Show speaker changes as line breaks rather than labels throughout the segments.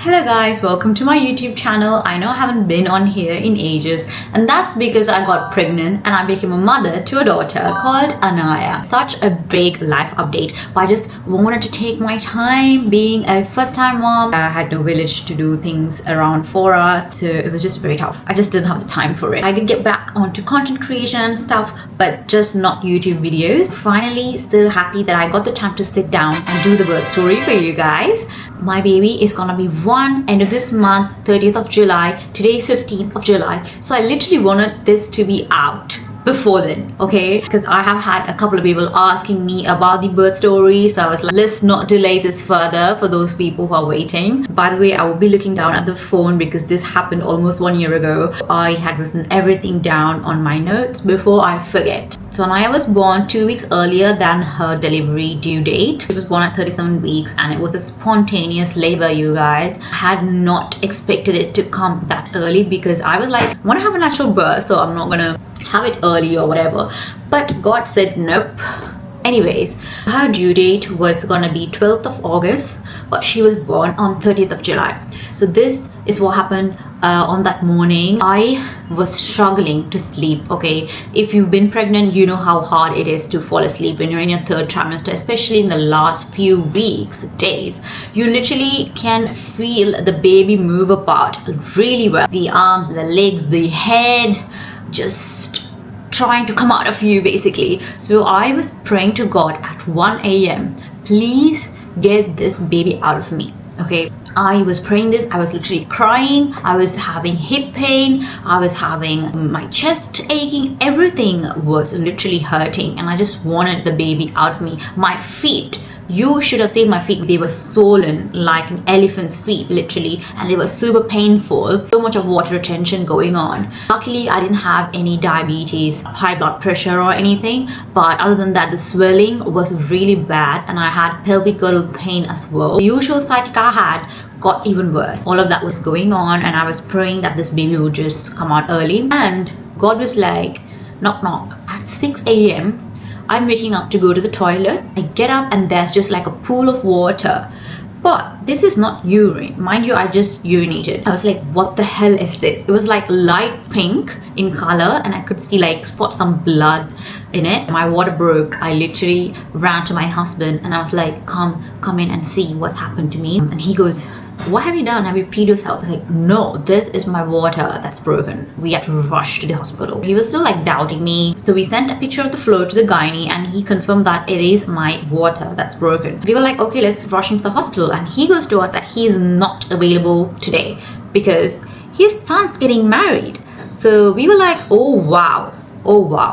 Hello guys, welcome to my YouTube channel. I know I haven't been on here in ages, and that's because I got pregnant and I became a mother to a daughter called Anaya. Such a big life update, but I just wanted to take my time being a first-time mom. I had no village to do things around for us, so it was just very tough. I just didn't have the time for it. I did get back onto content creation and stuff, but just not YouTube videos. Finally, still happy that I got the time to sit down and do the birth story for you guys. My baby is gonna be one end of this month, 30th of July. Today is 15th of July. So I literally wanted this to be out before then, okay? Because I have had a couple of people asking me about the birth story. So I was like, let's not delay this further for those people who are waiting. By the way, I will be looking down at the phone because this happened almost 1 year ago. I had written everything down on my notes before I forget. So Anaya was born 2 weeks earlier than her delivery due date. She was born at 37 weeks and it was a spontaneous labor, you guys. I had not expected it to come that early because I was like, I want to have a natural birth, so I'm not gonna have it early or whatever. But God said nope. Anyways, her due date was gonna be 12th of August, but she was born on 30th of July. So this is what happened on that morning. I was struggling to sleep, okay? If you've been pregnant, you know how hard it is to fall asleep when you're in your third trimester, especially in the last few weeks, days. You literally can feel the baby move apart really well. The arms, the legs, the head, just trying to come out of you basically. So I was praying to God at 1 a.m. please get this baby out of me, okay? I was praying this, I was literally crying, I was having hip pain, I was having my chest aching, everything was literally hurting and I just wanted the baby out of me. My feet, you should have seen my feet, they were swollen like an elephant's feet literally, and they were super painful. So much of water retention going on. Luckily I didn't have any diabetes, high blood pressure or anything, but other than that the swelling was really bad and I had pelvic girdle pain as well. The usual sciatica I had got even worse. All of that was going on and I was praying that this baby would just come out early, and God was like, knock knock. At 6 a.m. I'm waking up to go to the toilet. I get up and there's just like a pool of water. But this is not urine. Mind you, I just urinated. I was like, what the hell is this? It was like light pink in color and I could see like spots some blood in it. My water broke. I literally ran to my husband and I was like, come in and see what's happened to me. And he goes, what have you done? Have you peed yourself? I was like, no, this is my water that's broken. We have to rush to the hospital. He was still like doubting me. So we sent a picture of the flow to the gynae and he confirmed that it is my water that's broken. We were like, okay, let's rush into the hospital. And he goes to us that he's not available today because his son's getting married. So we were like, oh wow,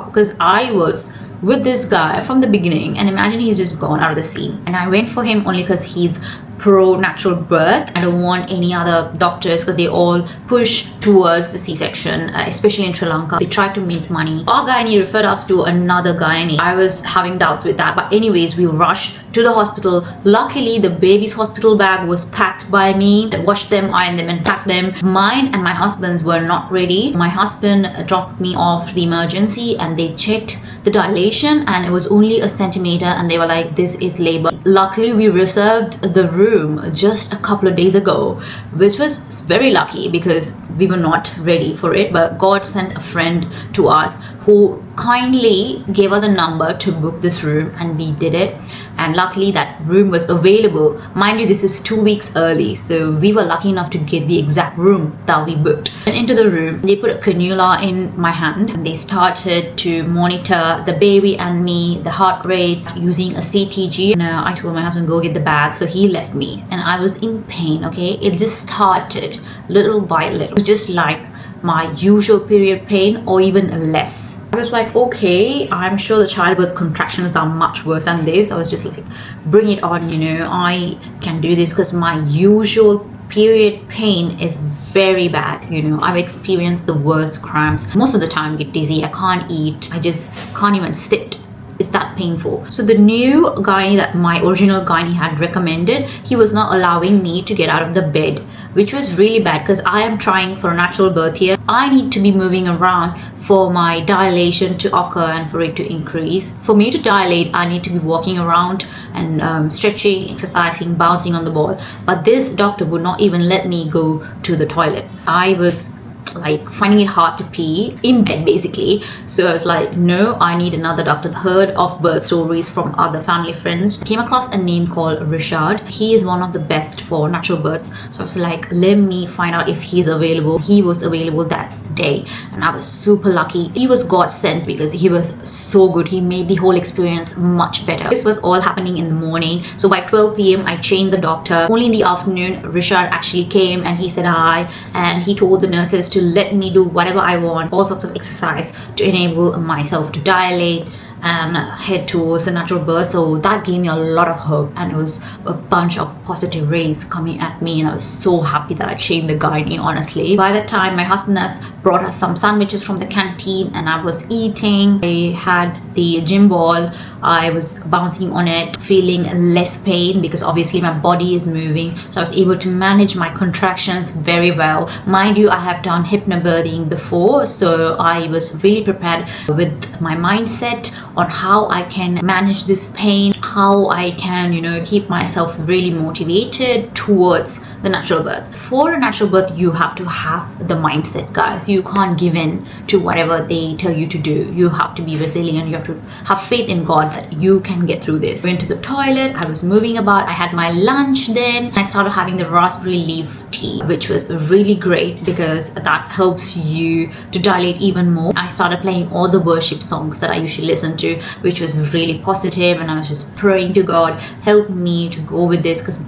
because I was with this guy from the beginning and imagine he's just gone out of the scene. And I went for him only because he's pro natural birth. I don't want any other doctors because they all push towards the C-section, especially in Sri Lanka. They try to make money. Our gynae referred us to another gynae. I was having doubts with that, but anyways, we rushed to the hospital. Luckily, the baby's hospital bag was packed by me. I washed them, ironed them and packed them. Mine and my husband's were not ready. My husband dropped me off to the emergency and they checked the dilation and it was only a centimeter and they were like, this is labor. Luckily, we reserved the room just a couple of days ago, which was very lucky because we were not ready for it, but God sent a friend to us who kindly gave us a number to book this room and we did it, and luckily that room was available. Mind you, this is 2 weeks early, so we were lucky enough to get the exact room that we booked. And into the room, they put a cannula in my hand and they started to monitor the baby and me, the heart rate using a CTG. Now I told my husband, go get the bag, so he left me and I was in pain, okay? It just started little by little. It was just like my usual period pain or even less. I was like, okay, I'm sure the childbirth contractions are much worse than this. I was just like, bring it on, you know, I can do this because my usual period pain is very bad, you know. I've experienced the worst cramps. Most of the time I get dizzy, I can't eat, I just can't even sit it's that painful. So the new gynae that my original gynae had recommended, he was not allowing me to get out of the bed, which was really bad because I am trying for a natural birth here. I need to be moving around for my dilation to occur and for it to increase. For me to dilate, I need to be walking around and stretching, exercising, bouncing on the ball. But this doctor would not even let me go to the toilet. I was like finding it hard to pee in bed basically. So I was like, no, I need another doctor. Heard of birth stories from other family friends. Came across a name called Richard. He is one of the best for natural births. So I was like, let me find out if he's available. He was available that day and I was super lucky. He was God sent because he was so good. He made the whole experience much better. This was all happening in the morning. So by 12 p.m. I changed the doctor. Only in the afternoon Richard actually came and he said hi and he told the nurses to let me do whatever I want, all sorts of exercise to enable myself to dilate and head towards the natural birth. So that gave me a lot of hope and it was a bunch of positive rays coming at me and I was so happy that I changed the gynae, honestly. By that time my husband has brought us some sandwiches from the canteen and I was eating. I had the gym ball. I was bouncing on it, feeling less pain because obviously my body is moving. So I was able to manage my contractions very well. Mind you, I have done hypnobirthing before, so I was really prepared with my mindset on how I can manage this pain, how I can, keep myself really motivated towards the natural birth. For a natural birth, you have to have the mindset, guys. You can't give in to whatever they tell you to do. You have to be resilient. You have to have faith in God that you can get through this. I went to the toilet. I was moving about. I had my lunch then. I started having the raspberry leaf tea, which was really great because that helps you to dilate even more. I started playing all the worship songs that I usually listen to, which was really positive, and I was just praying to God, help me to go with this, because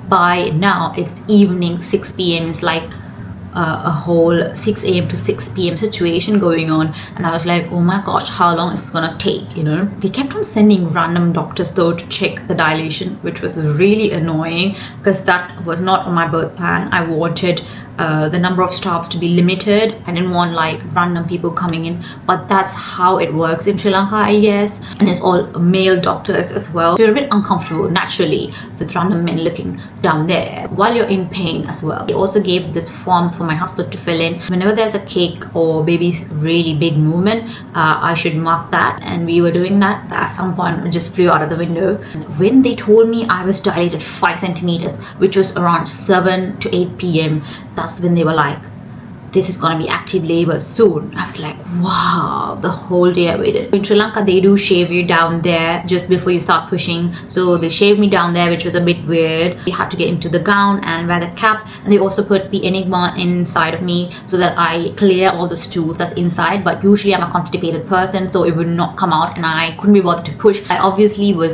by now it's evening, 6 p.m. It's like a whole 6 a.m. to 6 p.m. situation going on, and I was like, oh my gosh, how long is it gonna take? They kept on sending random doctors though to check the dilation, which was really annoying because that was not on my birth plan. I wanted the number of staffs to be limited. I didn't want like random people coming in, but that's how it works in Sri Lanka, I guess. And it's all male doctors as well. So you're a bit uncomfortable naturally with random men looking down there while you're in pain as well. They also gave this form for my husband to fill in. Whenever there's a kick or baby's really big movement, I should mark that, and we were doing that. At some point it just flew out of the window. And when they told me I was dilated 5 centimeters, which was around 7 to 8 p.m, that's when they were like, this is gonna be active labor soon. I was like, wow, the whole day I waited. In Sri Lanka, they do shave you down there just before you start pushing. So they shaved me down there, which was a bit weird. You had to get into the gown and wear the cap. And they also put the enigma inside of me so that I clear all the stools that's inside. But usually I'm a constipated person, so it would not come out and I couldn't be bothered to push. I obviously was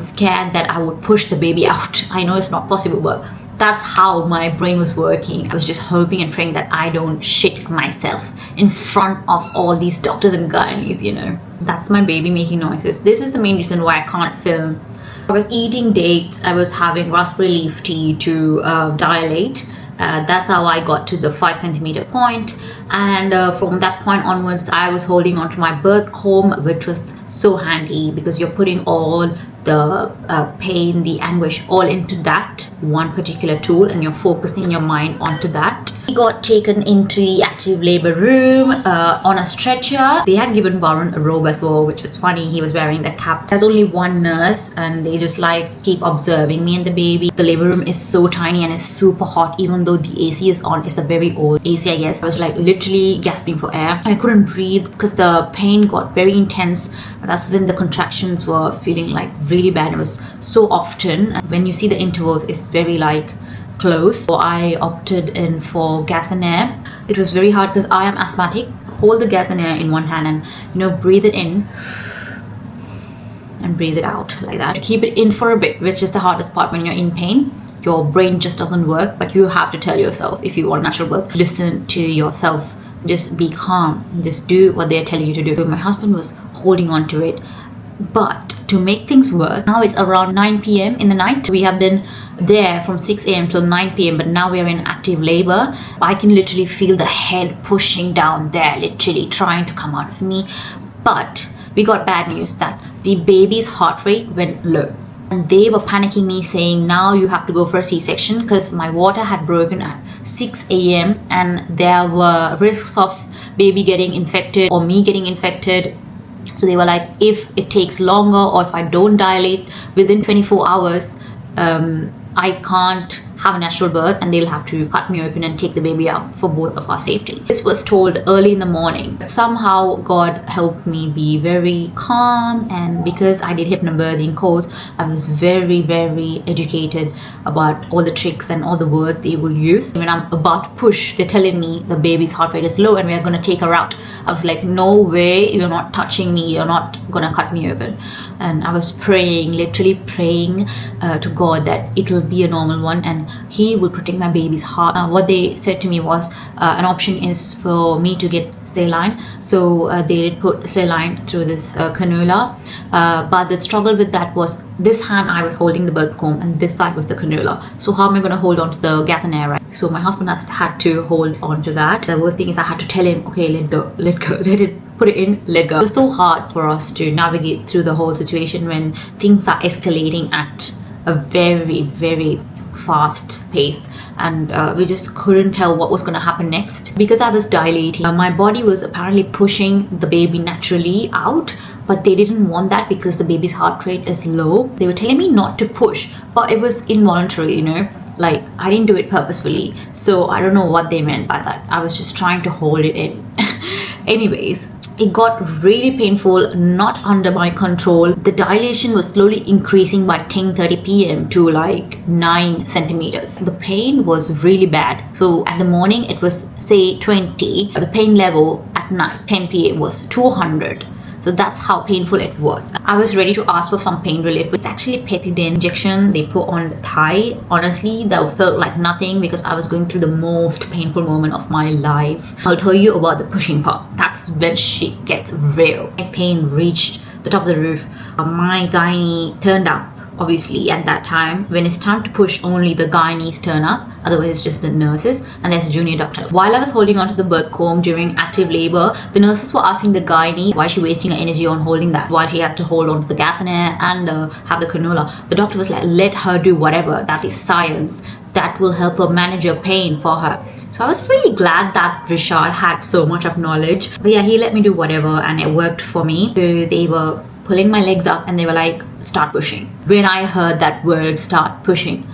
scared that I would push the baby out. I know it's not possible, but that's how my brain was working. I was just hoping and praying that I don't shit myself in front of all these doctors and gynaes, That's my baby making noises. This is the main reason why I can't film. I was eating dates. I was having raspberry leaf tea to dilate. That's how I got to the 5 centimeter point. And from that point onwards, I was holding on to my birth comb, which was so handy because you're putting all the pain, the anguish, all into that one particular tool, and you're focusing your mind onto that. He got taken into the active labor room on a stretcher. They had given Varun a robe as well, which was funny. He was wearing the cap. There's only one nurse and they just like keep observing me and the baby. The labor room is so tiny and it's super hot, even though the AC is on. It's a very old AC, I guess. I was like literally gasping for air. I couldn't breathe because the pain got very intense. That's when the contractions were feeling like really bad. It was so often. And when you see the intervals, it's very like close. So I opted in for gas and air. It was very hard because I am asthmatic. Hold the gas and air in one hand and breathe it in and breathe it out like that. To keep it in for a bit, which is the hardest part when you're in pain. Your brain just doesn't work, but you have to tell yourself, if you want natural birth, listen to yourself. Just be calm. Just do what they're telling you to do. My husband was holding on to it. But to make things worse, now it's around 9 p.m. in the night. We have been there from 6 a.m. till 9 p.m. but now we're in active labor. I can literally feel the head pushing down there, literally trying to come out of me. But we got bad news that the baby's heart rate went low. And they were panicking me, saying, now you have to go for a C-section, because my water had broken at 6 a.m. and there were risks of baby getting infected or me getting infected. So they were like, if it takes longer or if I don't dilate within 24 hours, I can't have a natural birth, and they'll have to cut me open and take the baby out for both of our safety. This was told early in the morning. Somehow God helped me be very calm, and because I did hypnobirthing course, I was very, very educated about all the tricks and all the words they will use. When I'm about to push, they're telling me the baby's heart rate is low and we're going to take her out. I was like, no way, you're not touching me, you're not going to cut me open. And I was praying, literally praying to God that it'll be a normal one and He will protect my baby's heart. What they said to me was an option is for me to get saline. So they did put saline through this cannula. But the struggle with that was this hand I was holding the birth comb and this side was the cannula. So how am I going to hold on to the gas and air, right? So my husband had to hold on to that. The worst thing is I had to tell him, okay, let go, let it. Put it in, let go. It was so hard for us to navigate through the whole situation when things are escalating at a very, very fast pace, and we just couldn't tell what was going to happen next. Because I was dilating, my body was apparently pushing the baby naturally out, but they didn't want that because the baby's heart rate is low. They were telling me not to push, but it was involuntary, you know, like I didn't do it purposefully. So I don't know what they meant by that. I was just trying to hold it in. Anyways, it got really painful, not under my control. The dilation was slowly increasing by 10:30 p.m. to like 9 centimeters. The pain was really bad. So at the morning it was say 20. The pain level at night 10 p.m. was 200. So that's how painful it was. I was ready to ask for some pain relief. It's actually a Pethidine injection they put on the thigh. Honestly, that felt like nothing because I was going through the most painful moment of my life. I'll tell you about the pushing part. That's when shit gets real. My pain reached the top of the roof. My gynae turned up, obviously, at that time. When it's time to push, only the gynaes turn up. Otherwise, it's just the nurses and there's a junior doctor. While I was holding onto the birth comb during active labor, the nurses were asking the gynae why she wasting her energy on holding that, why she has to hold on to the gas and air and have the cannula. The doctor was like, let her do whatever. That is science. That will help her manage her pain for her. So I was really glad that Richard had so much of knowledge. But yeah, he let me do whatever and it worked for me. So they were pulling my legs up and they were like, start pushing. When I heard that word, start pushing,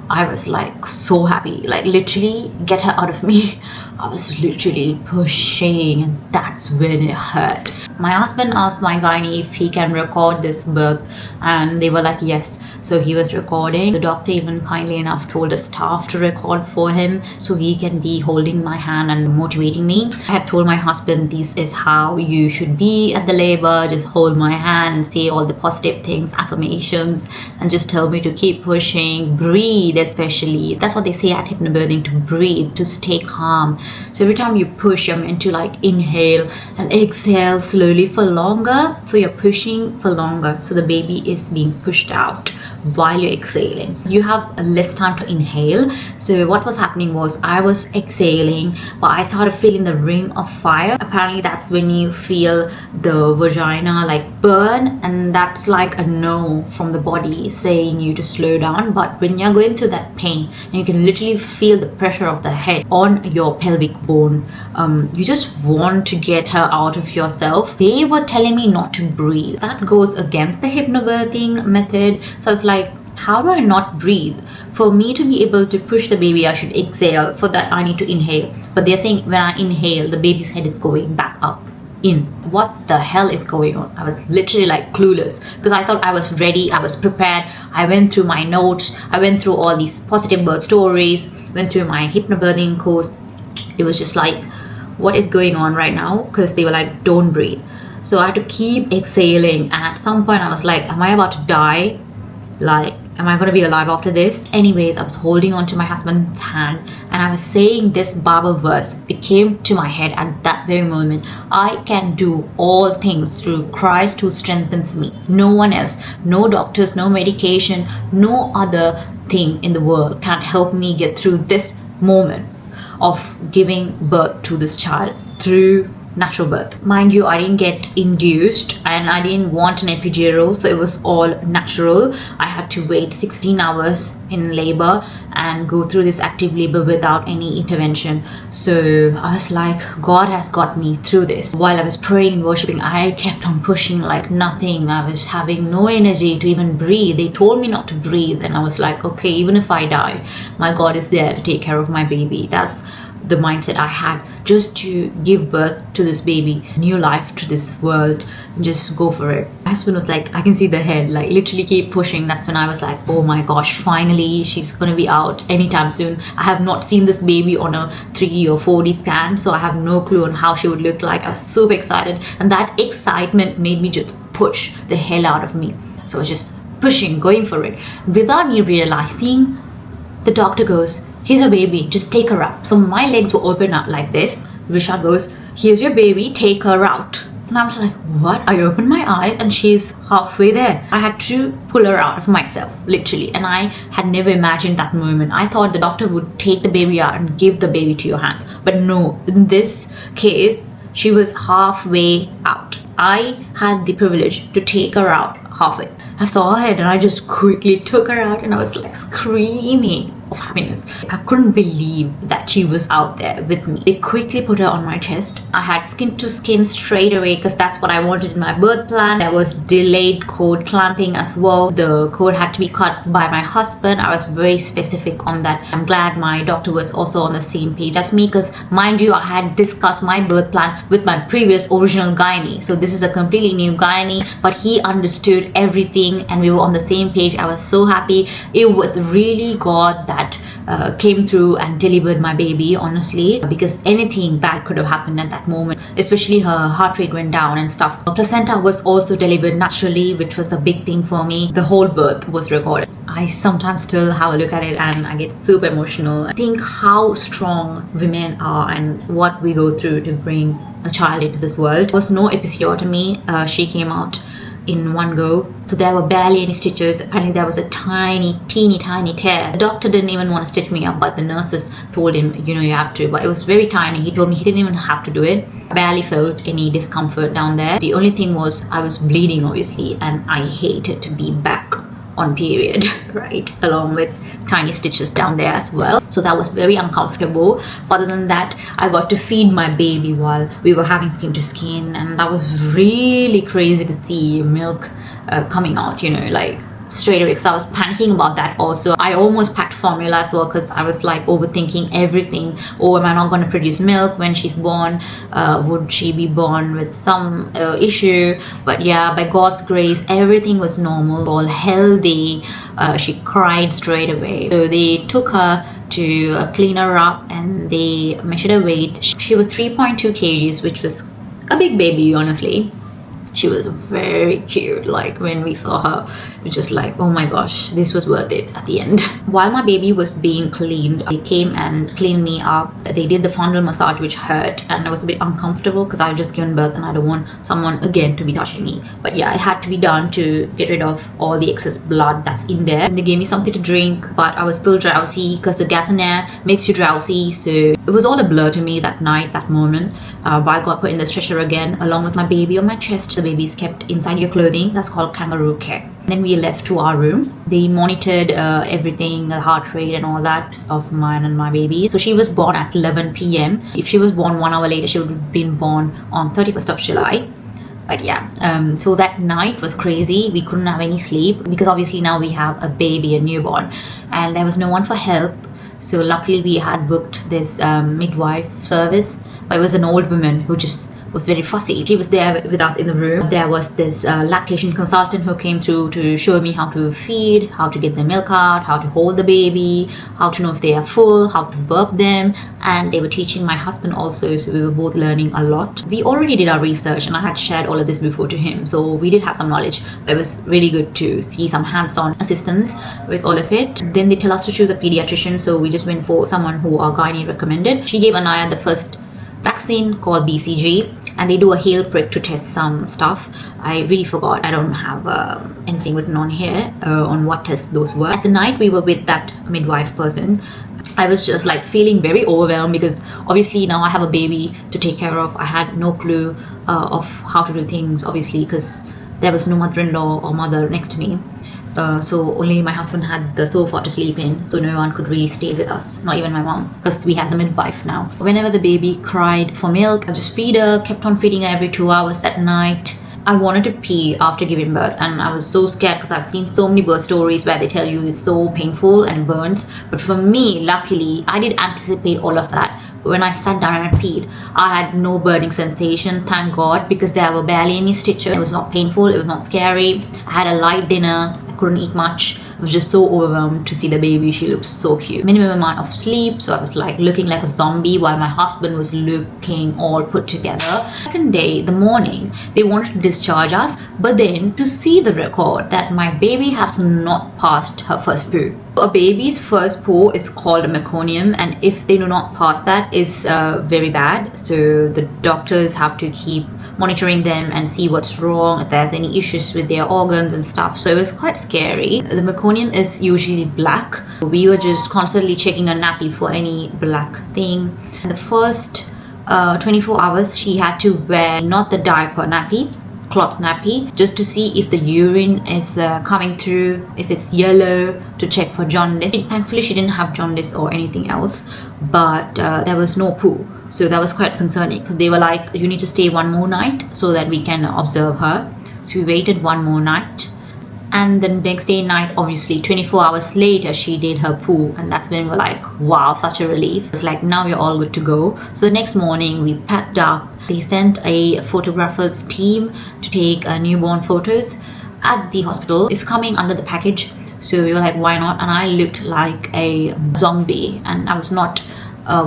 I was like so happy, like literally get her out of me. I was literally pushing and that's when it hurt. My husband asked my gynae if he can record this birth and they were like yes. So he was recording. The doctor even kindly enough told the staff to record for him so he can be holding my hand and motivating me. I had told my husband this is how you should be at the labor. Just hold my hand and say all the positive things, affirmations, and just tell me to keep pushing, breathe especially. That's what they say at hypnobirthing, to breathe, to stay calm. So every time you push, you're meant to like inhale and exhale slowly for longer. So you're pushing for longer. So the baby is being pushed out while you're exhaling. You have less time to inhale. So what was happening was I was exhaling, but I started feeling the ring of fire. Apparently that's when you feel the vagina like burn, and that's like a no from the body saying you to slow down. But when you're going through that pain and you can literally feel the pressure of the head on your pelvic bone, you just want to get her out of yourself. They were telling me not to breathe. That goes against the hypnobirthing method. So I was like, how do I not breathe? For me to be able to push the baby, I should exhale. For that, I need to inhale. But they're saying when I inhale, the baby's head is going back up in. What the hell is going on? I was literally like clueless because I thought I was ready, I was prepared. I went through my notes, I went through all these positive birth stories, went through my hypnobirthing course. It was just like, what is going on right now? Because they were like, don't breathe. So I had to keep exhaling, and at some point I was like, am I about to die? Like, am I going to be alive after this? Anyways, I was holding on to my husband's hand and I was saying this Bible verse. It came to my head at that very moment. I can do all things through Christ who strengthens me. No one else, no doctors, no medication, no other thing in the world can help me get through this moment of giving birth to this child through natural birth. Mind you, I didn't get induced and I didn't want an epidural, so it was all natural. I had to wait 16 hours in labor and go through this active labor without any intervention. So I was like, God has got me through this. While I was praying and worshiping, I kept on pushing like nothing. I was having no energy to even breathe. They told me not to breathe, and I was like, okay, even if I die, my God is there to take care of my baby. That's the mindset I had, just to give birth to this baby, new life to this world, just go for it. My husband was like, I can see the head, like literally keep pushing. That's when I was like, oh my gosh, finally she's gonna be out anytime soon. I have not seen this baby on a 3 or 4D scan, so I have no clue on how she would look like. I was super excited, and that excitement made me just push the hell out of me. So I was just pushing, going for it, without me realizing. The doctor goes, here's your baby, just take her out. So my legs were open up like this. Vishal goes, here's your baby, take her out. And I was like, what? I opened my eyes and she's halfway there. I had to pull her out of myself, literally. And I had never imagined that moment. I thought the doctor would take the baby out and give the baby to your hands. But no, in this case, she was halfway out. I had the privilege to take her out halfway. I saw her head and I just quickly took her out, and I was like screaming of happiness. I couldn't believe that she was out there with me. They quickly put her on my chest. I had skin to skin straight away because that's what I wanted in my birth plan. There was delayed cord clamping as well. The cord had to be cut by my husband. I was very specific on that. I'm glad my doctor was also on the same page as me, because mind you, I had discussed my birth plan with my previous original gynae. So this is a completely new gynae, but he understood everything and we were on the same page. I was so happy. It was really God that came through and delivered my baby, honestly, because anything bad could have happened at that moment. Especially her heart rate went down and stuff. The placenta was also delivered naturally, which was a big thing for me. The whole birth was recorded. I sometimes still have a look at it and I get super emotional. I think how strong women are and what we go through to bring a child into this world. There was no episiotomy. She came out in one go, so there were barely any stitches. Apparently there was a teeny tiny tear. The doctor didn't even want to stitch me up, but the nurses told him, you know, you have to. But it was very tiny. He told me he didn't even have to do it. I barely felt any discomfort down there. The only thing was I was bleeding, obviously, and I hated to be back on period, right, along with tiny stitches down there as well. So that was very uncomfortable. Other than that, I got to feed my baby while we were having skin to skin, and that was really crazy to see milk coming out, you know, like straight away, because I was panicking about that also. I almost packed formula as well because I was like overthinking everything. Oh, am I not going to produce milk when she's born? Would she be born with some issue? But yeah, by God's grace, everything was normal, all healthy. She cried straight away. So they took her to clean her up and they measured her weight. She was 3.2 kgs, which was a big baby, honestly. She was very cute. Like when we saw her, it was just like, oh my gosh, this was worth it at the end. While my baby was being cleaned, they came and cleaned me up. They did the fondle massage, which hurt, and I was a bit uncomfortable because I had just given birth and I don't want someone again to be touching me. But yeah, it had to be done to get rid of all the excess blood that's in there. And they gave me something to drink, but I was still drowsy because the gas and air makes you drowsy. So it was all a blur to me that night, that moment. But I got put in the stretcher again, along with my baby on my chest. The baby's kept inside your clothing. That's called kangaroo care. Then we left to our room. They monitored everything, the heart rate and all that of mine and my baby. So she was born at 11 p.m. If she was born 1 hour later, she would have been born on 31st of July. But yeah, so that night was crazy. We couldn't have any sleep because obviously now we have a baby, a newborn, and there was no one for help. So luckily we had booked this midwife service, but it was an old woman who just was very fussy. She was there with us in the room. There was this lactation consultant who came through to show me how to feed, how to get the milk out, how to hold the baby, how to know if they are full, how to burp them, and they were teaching my husband also, so we were both learning a lot. We already did our research and I had shared all of this before to him, so we did have some knowledge, but it was really good to see some hands-on assistance with all of it. Then they tell us to choose a pediatrician, so we just went for someone who our gynae recommended. She gave Anaya the first vaccine called BCG, and they do a heel prick to test some stuff. I really forgot. I don't have anything written on here on what tests those were. At the night we were with that midwife person, I was just like feeling very overwhelmed because obviously now I have a baby to take care of. I had no clue of how to do things, obviously, because there was no mother-in-law or mother next to me. So only my husband had the sofa to sleep in, so no one could really stay with us, not even my mom, because we had the midwife now. Whenever the baby cried for milk, I just feed her, kept on feeding her every 2 hours that night. I wanted to pee after giving birth, and I was so scared because I've seen so many birth stories where they tell you it's so painful and burns. But for me, luckily, I did anticipate all of that. When I sat down and peed, I had no burning sensation, thank God, because there were barely any stitches. It was not painful, it was not scary. I had a light dinner, I couldn't eat much. I was just so overwhelmed to see the baby. She looked so cute. Minimum amount of sleep, so I was like looking like a zombie while my husband was looking all put together. Second day, the morning, they wanted to discharge us, but then to see the record that my baby has not passed her first poo. A baby's first poo is called a meconium, and if they do not pass that, it's very bad. So the doctors have to keep monitoring them and see what's wrong, if there's any issues with their organs and stuff. So it was quite scary. The meconium is usually black. We were just constantly checking a nappy for any black thing. And the first 24 hours she had to wear not the diaper nappy, cloth nappy, just to see if the urine is coming through, if it's yellow, to check for jaundice. Thankfully she didn't have jaundice or anything else, but there was no poo, so that was quite concerning because they were like, you need to stay one more night so that we can observe her. So we waited one more night, and the next day night, obviously 24 hours later, she did her poo, and that's when we were like, wow, such a relief. It's like, now you're all good to go. So the next morning we packed up. They sent a photographer's team to take newborn photos at the hospital. It's coming under the package, so we were like, why not? And I looked like a zombie, and I was not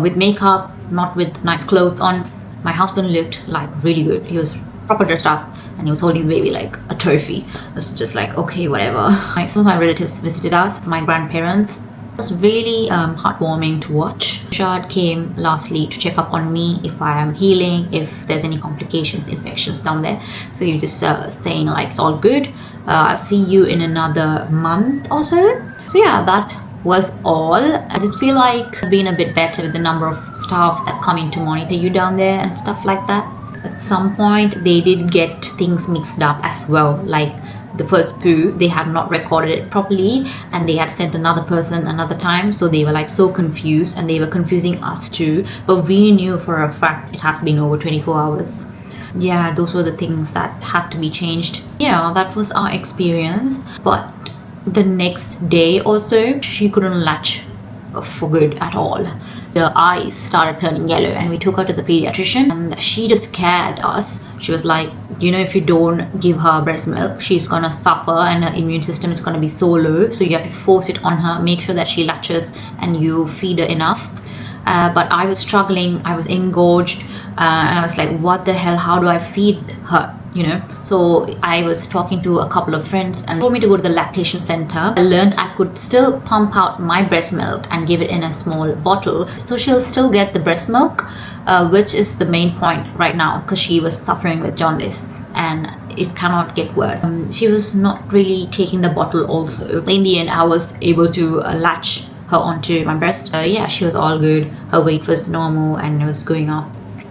with makeup, not with nice clothes on. My husband looked like really good. He was proper dressed up, and he was holding the baby like a trophy. It was just like, okay, whatever. Some of my relatives visited us, my grandparents. It was really heartwarming to watch. Shad came lastly to check up on me if I am healing, if there's any complications, infections down there. So he just saying like, it's all good. I'll see you in another month or so. So yeah, that was all. I just feel like being a bit better with the number of staffs that come in to monitor you down there and stuff like that. At some point they did get things mixed up as well, like the first poo, they had not recorded it properly, and they had sent another person another time, so they were like so confused, and they were confusing us too, but we knew for a fact it has been over 24 hours. Yeah, those were the things that had to be changed. Yeah, that was our experience. But the next day or so, she couldn't latch for good at all. The eyes started turning yellow, and we took her to the pediatrician, and she just scared us. She was like, you know, if you don't give her breast milk, she's gonna suffer and her immune system is gonna be so low, so you have to force it on her, make sure that she latches and you feed her enough. But I was struggling, I was engorged, and I was like, what the hell, how do I feed her, you know? So I was talking to a couple of friends and told me to go to the lactation center. I learned I could still pump out my breast milk and give it in a small bottle, so she'll still get the breast milk, which is the main point right now, because she was suffering with jaundice and it cannot get worse. She was not really taking the bottle also. In the end, I was able to latch her onto my breast. Yeah, she was all good. Her weight was normal and it was going up.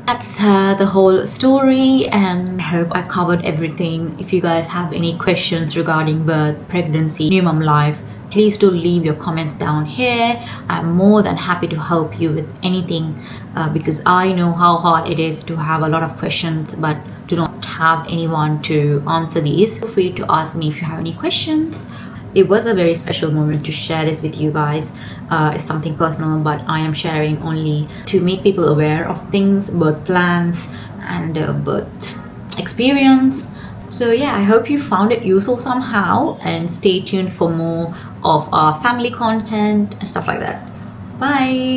That's the whole story, and I hope I covered everything. If you guys have any questions regarding birth, pregnancy, new mom life, please do leave your comments down here. I'm more than happy to help you with anything, because I know how hard it is to have a lot of questions but do not have anyone to answer these. Feel free to ask me if you have any questions. It was a very special moment to share this with you guys. It's something personal, but I am sharing only to make people aware of things, birth plans and birth experience. So yeah, I hope you found it useful somehow, and stay tuned for more of our family content and stuff like that. Bye!